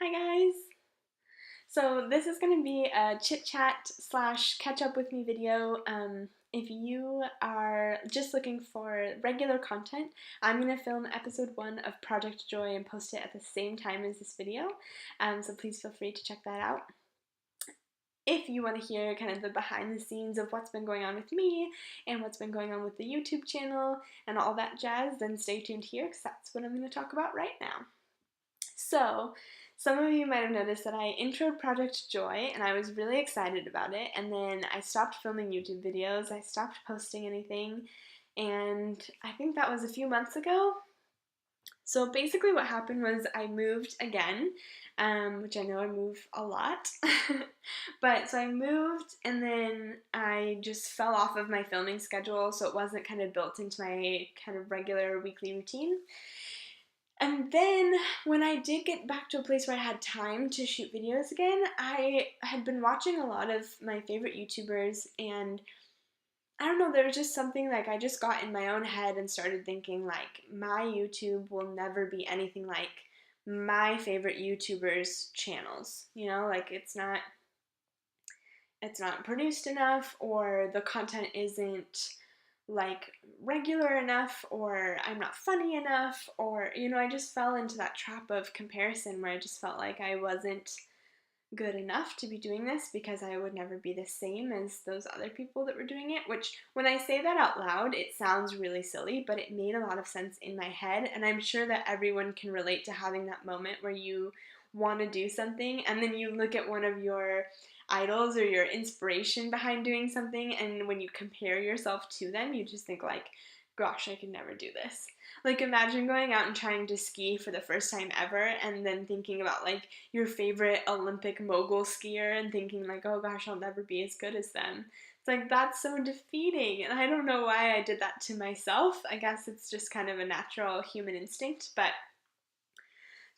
Hi guys! So this is going to be a chit chat slash catch up with me video. If you are just looking for regular content, I'm going to film episode 1 of Project Joy and post it at the same time as this video. So please feel free to check that out. If you want to hear kind of the behind the scenes of what's been going on with me and what's been going on with the YouTube channel and all that jazz, then stay tuned here because that's what I'm going to talk about right now. So, some of you might have noticed that I introed Project Joy and I was really excited about it, and then I stopped filming YouTube videos, I stopped posting anything, and I think that was a few months ago. So basically what happened was I moved again, which I know I move a lot, but so I moved and then I just fell off of my filming schedule, so it wasn't kind of built into my kind of regular weekly routine. And then when I did get back to a place where I had time to shoot videos again, I had been watching a lot of my favorite YouTubers, and I don't know, there was just something like I just got in my own head and started thinking like my YouTube will never be anything like my favorite YouTubers' channels. Like it's not produced enough, or the content isn't like regular enough, or I'm not funny enough, or I just fell into that trap of comparison where I just felt like I wasn't good enough to be doing this because I would never be the same as those other people that were doing it, which when I say that out loud it sounds really silly, but it made a lot of sense in my head, and I'm sure that everyone can relate to having that moment where you want to do something and then you look at one of your idols or your inspiration behind doing something, and when you compare yourself to them you just think like, gosh, I could never do this. Like, imagine going out and trying to ski for the first time ever and then thinking about like your favorite Olympic mogul skier and thinking like, oh gosh, I'll never be as good as them. It's like, that's so defeating, and I don't know why I did that to myself. I guess it's just kind of a natural human instinct, but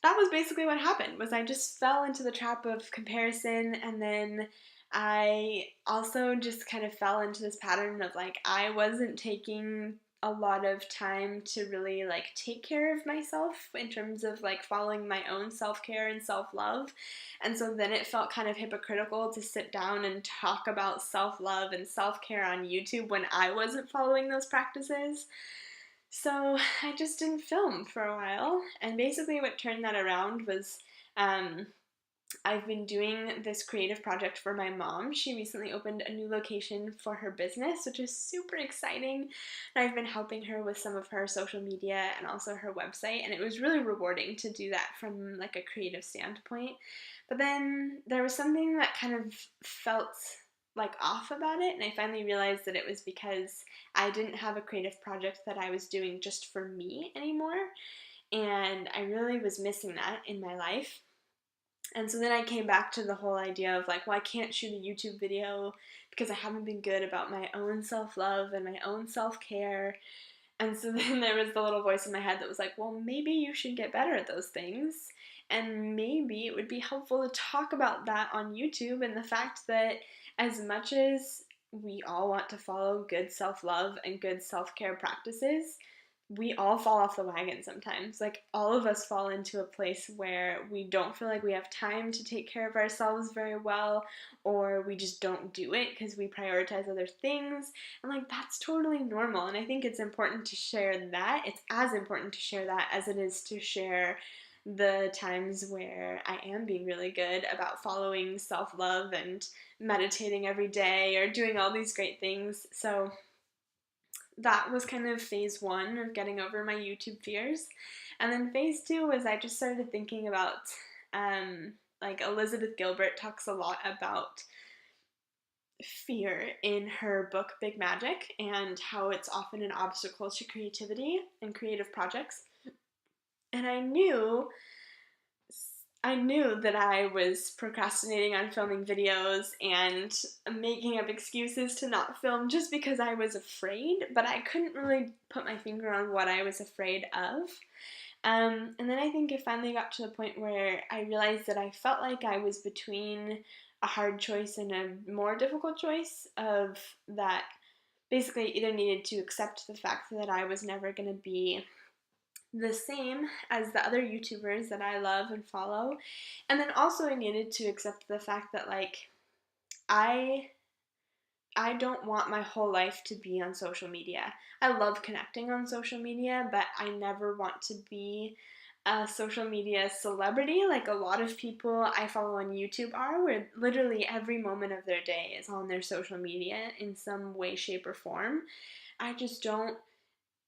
that was basically what happened. Was I just fell into the trap of comparison, and then I also just kind of fell into this pattern of like I wasn't taking a lot of time to really like take care of myself in terms of like following my own self-care and self-love. And so then it felt kind of hypocritical to sit down and talk about self-love and self-care on YouTube when I wasn't following those practices. So I just didn't film for a while, and basically what turned that around was um, I've been doing this creative project for my mom. She recently opened a new location for her business, which is super exciting, and I've been helping her with some of her social media and also her website, and it was really rewarding to do that from like a creative standpoint. But then there was something that kind of felt like off about it, and I finally realized that it was because I didn't have a creative project that I was doing just for me anymore, and I really was missing that in my life. And so then I came back to the whole idea of like, well, I can't shoot a YouTube video because I haven't been good about my own self-love and my own self-care. And so then there was the little voice in my head that was like, well, maybe you should get better at those things. And maybe it would be helpful to talk about that on YouTube, and the fact that as much as we all want to follow good self-love and good self-care practices, we all fall off the wagon sometimes. Like, all of us fall into a place where we don't feel like we have time to take care of ourselves very well, or we just don't do it because we prioritize other things. And like, that's totally normal. And I think it's important to share that. It's as important to share that as it is to share the times where I am being really good about following self-love and meditating every day or doing all these great things. So that was kind of phase 1 of getting over my YouTube fears. And then phase 2 was I just started thinking about, like, Elizabeth Gilbert talks a lot about fear in her book Big Magic, and how it's often an obstacle to creativity and creative projects. And I knew that I was procrastinating on filming videos and making up excuses to not film just because I was afraid, but I couldn't really put my finger on what I was afraid of. And then I think it finally got to the point where I realized that I felt like I was between a hard choice and a more difficult choice, of that basically either needed to accept the fact that I was never going to be the same as the other YouTubers that I love and follow. And then also I needed to accept the fact that like I I don't want my whole life to be on social media. I love connecting on social media, but I never want to be a social media celebrity like a lot of people I follow on YouTube are, where literally every moment of their day is on their social media in some way, shape, or form. I just don't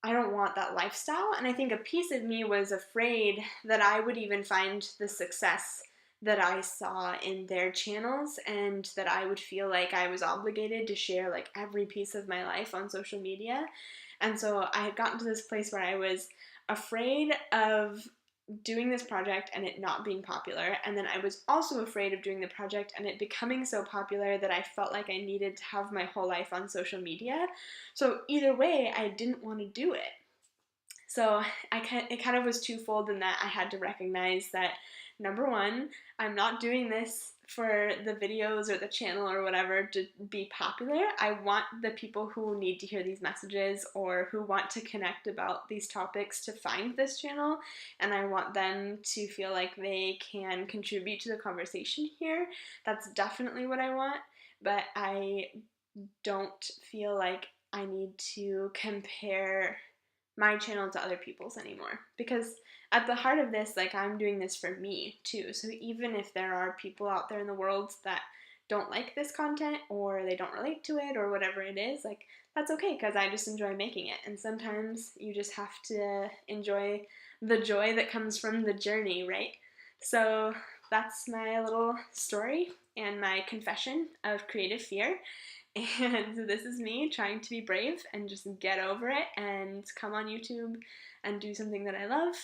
I don't want that lifestyle. And I think a piece of me was afraid that I would even find the success that I saw in their channels, and that I would feel like I was obligated to share like every piece of my life on social media. And so I had gotten to this place where I was afraid of doing this project and it not being popular. And then I was also afraid of doing the project and it becoming so popular that I felt like I needed to have my whole life on social media. So either way, I didn't want to do it. So it kind of was twofold in that I had to recognize that number one, I'm not doing this for the videos or the channel or whatever to be popular. I want the people who need to hear these messages or who want to connect about these topics to find this channel, and I want them to feel like they can contribute to the conversation here. That's definitely what I want, but I don't feel like I need to compare my channel to other people's anymore, because at the heart of this, like, I'm doing this for me too. So even if there are people out there in the world that don't like this content or they don't relate to it or whatever it is, like, that's okay, because I just enjoy making it. And sometimes you just have to enjoy the joy that comes from the journey, right? So that's my little story and my confession of creative fear. And this is me trying to be brave and just get over it and come on YouTube and do something that I love.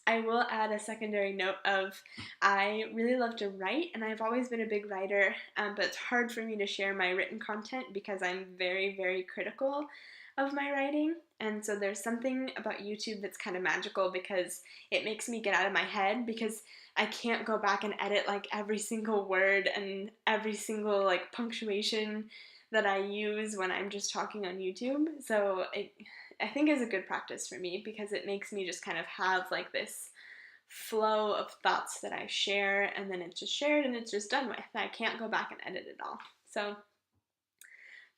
I will add a secondary note of I really love to write, and I've always been a big writer, but it's hard for me to share my written content because I'm very, very critical of my writing. And so there's something about YouTube that's kind of magical because it makes me get out of my head, because I can't go back and edit like every single word and every single like punctuation that I use when I'm just talking on YouTube. So I think is a good practice for me because it makes me just kind of have like this flow of thoughts that I share, and then it's just shared and it's just done with. I can't go back and edit it all. So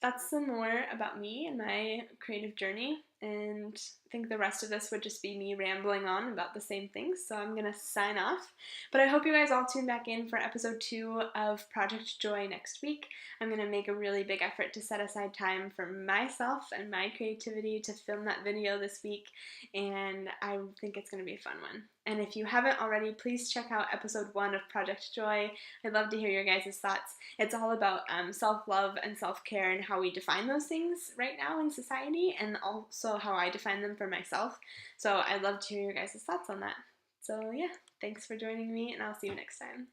that's some more about me and my creative journey, and I think the rest of this would just be me rambling on about the same things, so I'm gonna sign off. But I hope you guys all tune back in for episode 2 of Project Joy next week. I'm gonna make a really big effort to set aside time for myself and my creativity to film that video this week, and I think it's gonna be a fun one. And if you haven't already, please check out episode 1 of Project Joy. I'd love to hear your guys' thoughts. It's all about self-love and self-care and how we define those things right now in society, and also how I define them for myself. So I'd love to hear your guys' thoughts on that. So yeah, thanks for joining me, and I'll see you next time.